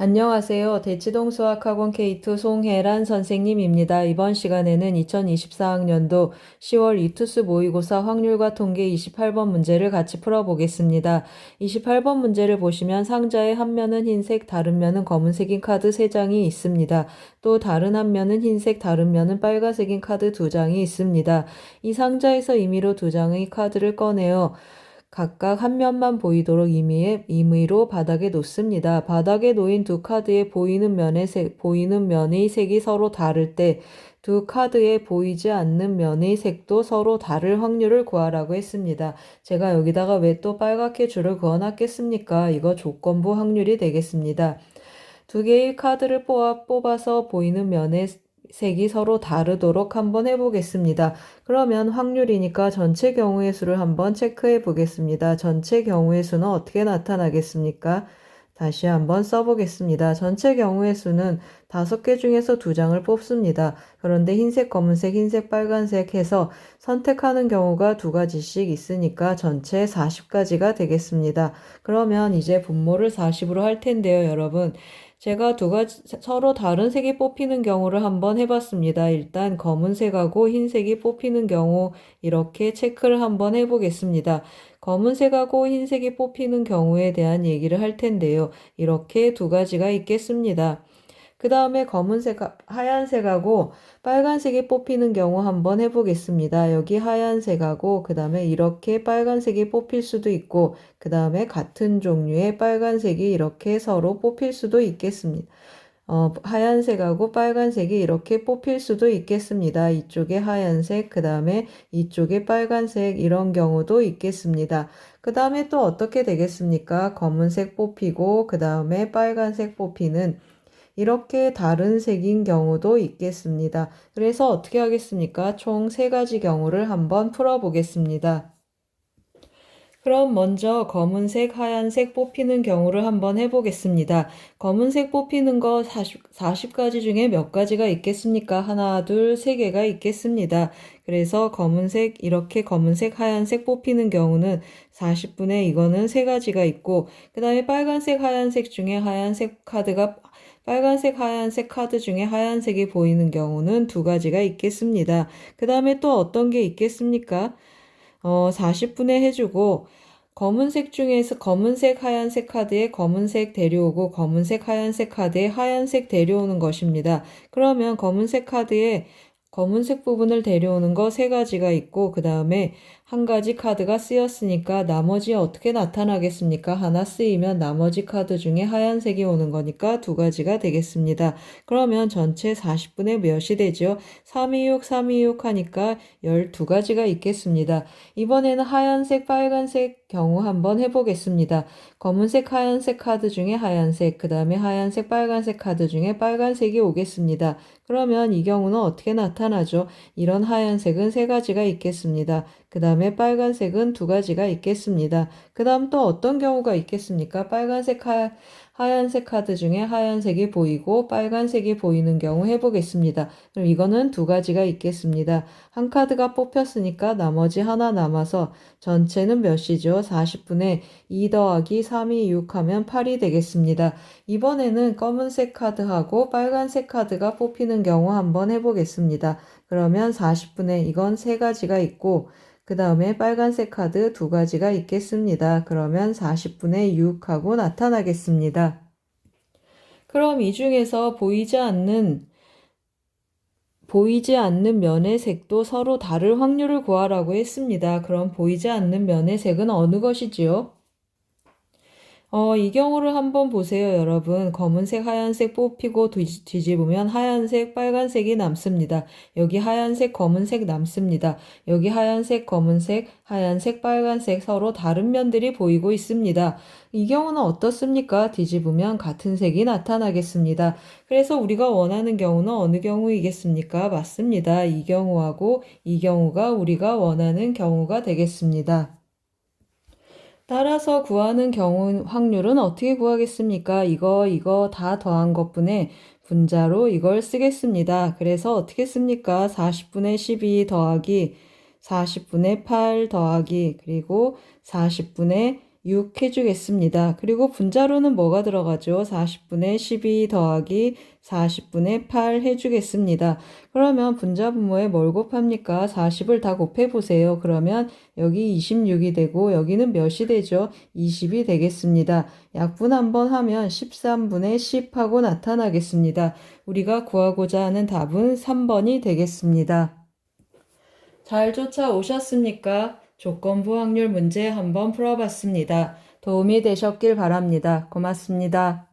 안녕하세요. 대치동 수학학원 K2 송혜란 선생님입니다. 이번 시간에는 2024학년도 10월 이투스 모의고사 확률과 통계 28번 문제를 같이 풀어보겠습니다. 28번 문제를 보시면 상자의 한 면은 흰색, 다른 면은 검은색인 카드 3장이 있습니다. 또 다른 한 면은 흰색, 다른 면은 빨간색인 카드 2장이 있습니다. 이 상자에서 임의로 2장의 카드를 꺼내어 각각 한 면만 보이도록 임의로 바닥에 놓습니다. 바닥에 놓인 두 카드에 보이는 면의 색이 서로 다를 때 두 카드에 보이지 않는 면의 색도 서로 다를 확률을 구하라고 했습니다. 제가 여기다가 왜 또 빨갛게 줄을 그어놨겠습니까? 이거 조건부 확률이 되겠습니다. 두 개의 카드를 뽑아서 보이는 면의 색이 서로 다르도록 한번 해보겠습니다. 그러면 확률이니까 전체 경우의 수를 한번 체크해 보겠습니다. 전체 경우의 수는 어떻게 나타나겠습니까? 다시 한번 써보겠습니다. 전체 경우의 수는 5개 중에서 2장을 뽑습니다. 그런데 흰색, 검은색, 흰색, 빨간색 해서 선택하는 경우가 2가지씩 있으니까 전체 40가지가 되겠습니다. 그러면 이제 분모를 40으로 할 텐데요, 여러분. 제가 서로 다른 색이 뽑히는 경우를 한번 해봤습니다. 일단 검은색하고 흰색이 뽑히는 경우 이렇게 체크를 한번 해보겠습니다. 검은색하고 흰색이 뽑히는 경우에 대한 얘기를 할 텐데요. 이렇게 2가지가 있겠습니다. 그 다음에 하얀색하고 빨간색이 뽑히는 경우 한번 해보겠습니다. 여기 하얀색하고 그 다음에 이렇게 빨간색이 뽑힐 수도 있고 그 다음에 같은 종류의 빨간색이 이렇게 서로 뽑힐 수도 있겠습니다. 하얀색하고 빨간색이 이렇게 뽑힐 수도 있겠습니다. 이쪽에 하얀색, 그 다음에 이쪽에 빨간색 이런 경우도 있겠습니다. 그 다음에 또 어떻게 되겠습니까? 검은색 뽑히고 그 다음에 빨간색 뽑히는 이렇게 다른 색인 경우도 있겠습니다. 그래서 어떻게 하겠습니까? 총 3가지 경우를 한번 풀어보겠습니다. 그럼 먼저 검은색, 하얀색 뽑히는 경우를 한번 해보겠습니다. 검은색 뽑히는 거 40가지 중에 몇 가지가 있겠습니까? 하나, 둘, 3개가 있겠습니다. 그래서 이렇게 검은색, 하얀색 뽑히는 경우는 40분의 이거는 3가지가 있고, 그 다음에 빨간색, 하얀색 중에 빨간색, 하얀색 카드 중에 하얀색이 보이는 경우는 2가지가 있겠습니다. 그 다음에 또 어떤 게 있겠습니까? 40분의 해주고 검은색 중에서 검은색, 하얀색 카드에 검은색 데려오고 검은색, 하얀색 카드에 하얀색 데려오는 것입니다. 그러면 검은색 카드에 검은색 부분을 데려오는 거 3가지가 있고 그 다음에 한 가지 카드가 쓰였으니까 나머지 어떻게 나타나겠습니까? 하나 쓰이면 나머지 카드 중에 하얀색이 오는 거니까 2가지가 되겠습니다. 그러면 전체 40분의 몇이 되죠? 326, 326 하니까 12가지가 있겠습니다. 이번에는 하얀색, 빨간색 경우 한번 해보겠습니다. 검은색, 하얀색 카드 중에 하얀색, 그 다음에 하얀색, 빨간색 카드 중에 빨간색이 오겠습니다. 그러면 이 경우는 어떻게 나타나죠? 이런 하얀색은 3가지가 있겠습니다. 그 다음에 빨간색은 2가지가 있겠습니다. 그 다음 또 어떤 경우가 있겠습니까? 하얀색 카드 중에 하얀색이 보이고 빨간색이 보이는 경우 해보겠습니다. 그럼 이거는 2가지가 있겠습니다. 한 카드가 뽑혔으니까 나머지 하나 남아서 전체는 몇이죠? 40분의 2 더하기 3이 6 하면 8이 되겠습니다. 이번에는 검은색 카드하고 빨간색 카드가 뽑히는 경우 한번 해보겠습니다. 그러면 40분의 이건 3가지가 있고 그 다음에 빨간색 카드 2가지가 있겠습니다. 그러면 40분의 6하고 나타나겠습니다. 그럼 이 중에서 보이지 않는 면의 색도 서로 다를 확률을 구하라고 했습니다. 그럼 보이지 않는 면의 색은 어느 것이지요? 이 경우를 한번 보세요, 여러분. 검은색, 하얀색 뽑히고 뒤집으면 하얀색, 빨간색이 남습니다. 여기 하얀색, 검은색 남습니다. 여기 하얀색, 검은색, 하얀색, 빨간색 서로 다른 면들이 보이고 있습니다. 이 경우는 어떻습니까? 뒤집으면 같은 색이 나타나겠습니다. 그래서 우리가 원하는 경우는 어느 경우이겠습니까? 맞습니다. 이 경우하고 이 경우가 우리가 원하는 경우가 되겠습니다. 따라서 구하는 경우 확률은 어떻게 구하겠습니까? 이거 다 더한 것분에 분자로 이걸 쓰겠습니다. 그래서 어떻게 씁니까? 40분의 12 더하기 40분의 8 더하기 그리고 40분의 6 해주겠습니다. 그리고 분자로는 뭐가 들어가죠? 40분의 12 더하기 40분의 8 해주겠습니다. 그러면 분자분모에 뭘 곱합니까? 40을 다 곱해보세요. 그러면 여기 26이 되고 여기는 몇이 되죠? 20이 되겠습니다. 약분 한번 하면 13분의 10 하고 나타나겠습니다. 우리가 구하고자 하는 답은 3번이 되겠습니다. 잘 쫓아오셨습니까? 조건부 확률 문제 한번 풀어봤습니다. 도움이 되셨길 바랍니다. 고맙습니다.